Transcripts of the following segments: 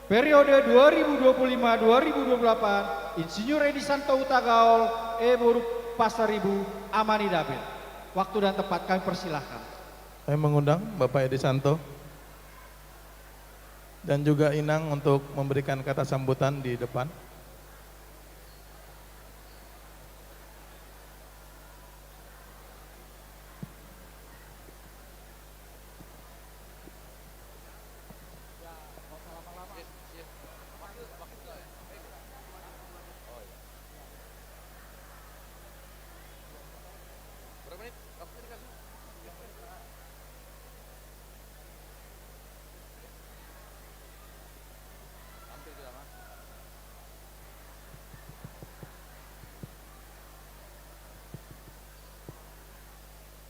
periode 2025-2028, Insinyur Edi Santo Utagaol, Boru Pasaribu, Amani Dabil. Waktu dan tempat kami persilahkan. Saya mengundang Bapak Edi Santo dan juga Inang untuk memberikan kata sambutan di depan.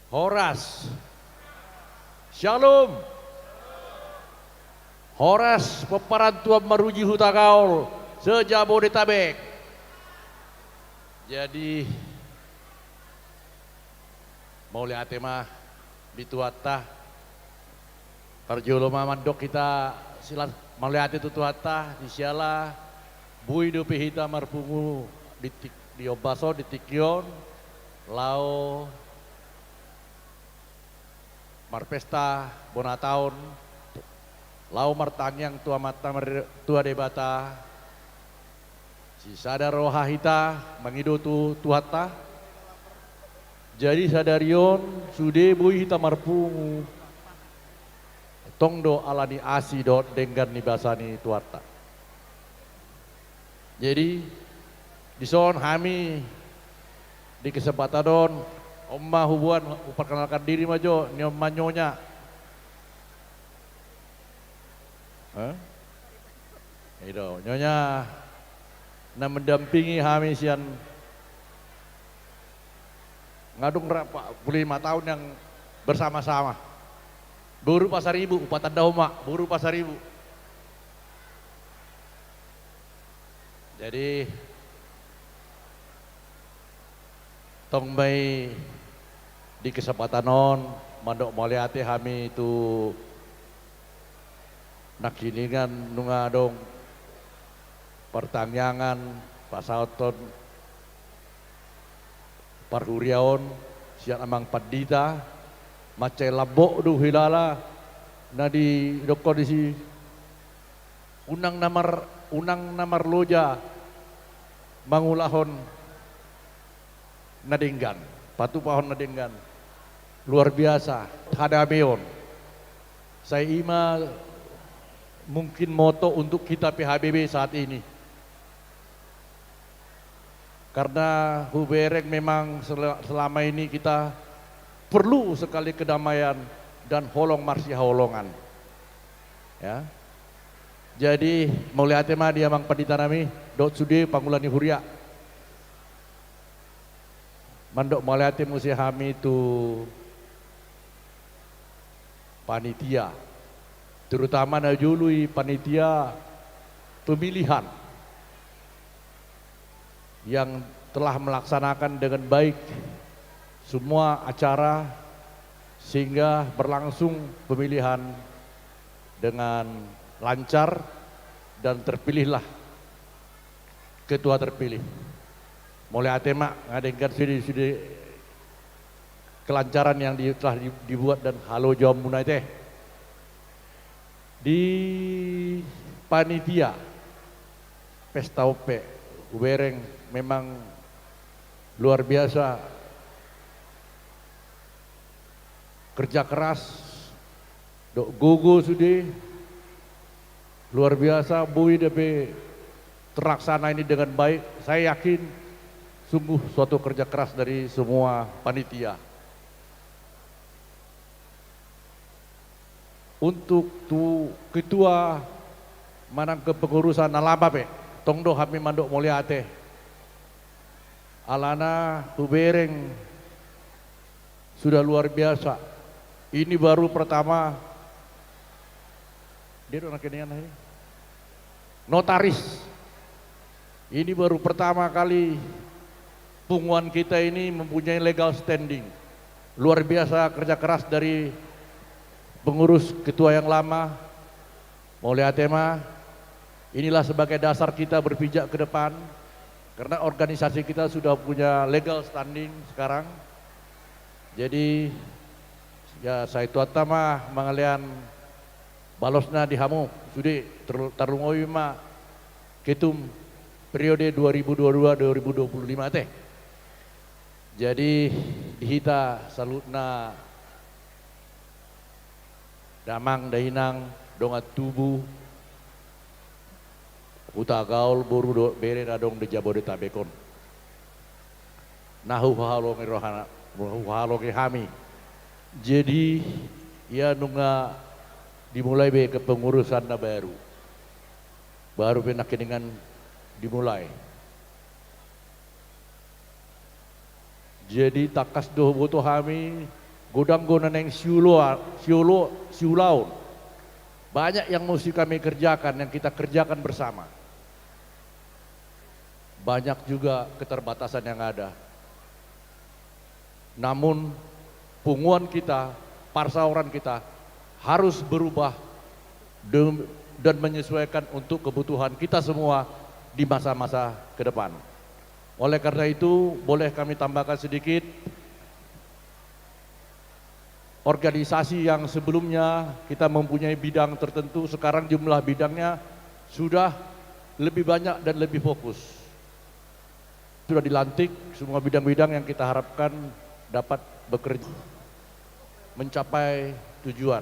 Horas, Shalom, Horas peparantuan Maruji Hutagaol sejabodetabek. Jadi mau lihat mah bituata Parjolo mandok kita silat mau lihat itu tuata di siala bui dupi hita marpungu di obaso di tikyon lao marpesta bonataun lau martanyang tua mata tua debata si sadar rohahita mangido tu tuata jadi sadarion sude bui hita marpungu tongdo alani asi dot denggan ni basani tuata jadi di son kami di kesempatan don Omma hubuan perkenalkan diri majo manyonya. Itu nyonya na mendampingi kami sian ngadung berapa 5 tahun yang bersama-sama. Buru Pasaribu, Upatan Dauma, Buru Pasaribu. Jadi tong bay di kesempatan non mandok maliate kami itu nakiningan nunga dong pertanyaan pasauton parhuriaon siang amang padita macai labok du hilala na di dok kondisi unang namar loja mangulahon nadenggan patu pohon nadenggan luar biasa hadameon saya ima mungkin moto untuk kita PHBB saat ini karena hubereng memang selama ini kita perlu sekali kedamaian dan holong marsia holongan ya jadi mau lihat mah dia mang paditanami dot sude pangulani huria mandok maliati musi kami itu panitia terutama najului panitia pemilihan yang telah melaksanakan dengan baik semua acara sehingga berlangsung pemilihan dengan lancar dan terpilihlah ketua terpilih. Mulai atema ngadengkan sudah kelancaran yang telah dibuat dan halo jawab munai teh di panitia pesta ope ubereng memang luar biasa kerja keras dok gogo sudah luar biasa bui tapi terlaksana ini dengan baik saya yakin sungguh suatu kerja keras dari semua panitia. Untuk tu ketua manang kepengurusan alaba pe, tongdo kami mandok mulia ate. Alana hubereng sudah luar biasa. Ini baru pertama dia anak ini notaris. Ini baru pertama kali punguan kita ini mempunyai legal standing. Luar biasa kerja keras dari pengurus ketua yang lama, mau lihat tema Inilah sebagai dasar kita berpijak ke depan, karena organisasi kita sudah punya legal standing sekarang. Jadi ya saya tuata mah mangalian balosna di hamu sudah tarungoy mah ketum periode 2022-2025 teh. Jadi dihita salutna damang dahinang dongat tubuh uta gaul boru do bere radong de Jabodetabekon. Nahu halong rohana halong hami. Jadi ya nunga dimulai be kepengurusan na baru. Baru benak dengan dimulai. Jadi takas doh boto hami godang gona neng siulaun. Banyak yang mesti kami kerjakan, yang kita kerjakan bersama. Banyak juga keterbatasan yang ada. Namun punguan kita, parsauran kita harus berubah dan menyesuaikan untuk kebutuhan kita semua di masa-masa ke depan. Oleh karena itu, boleh kami tambahkan sedikit, organisasi yang sebelumnya kita mempunyai bidang tertentu, sekarang jumlah bidangnya sudah lebih banyak dan lebih fokus. Sudah dilantik semua bidang-bidang yang kita harapkan dapat bekerja mencapai tujuan.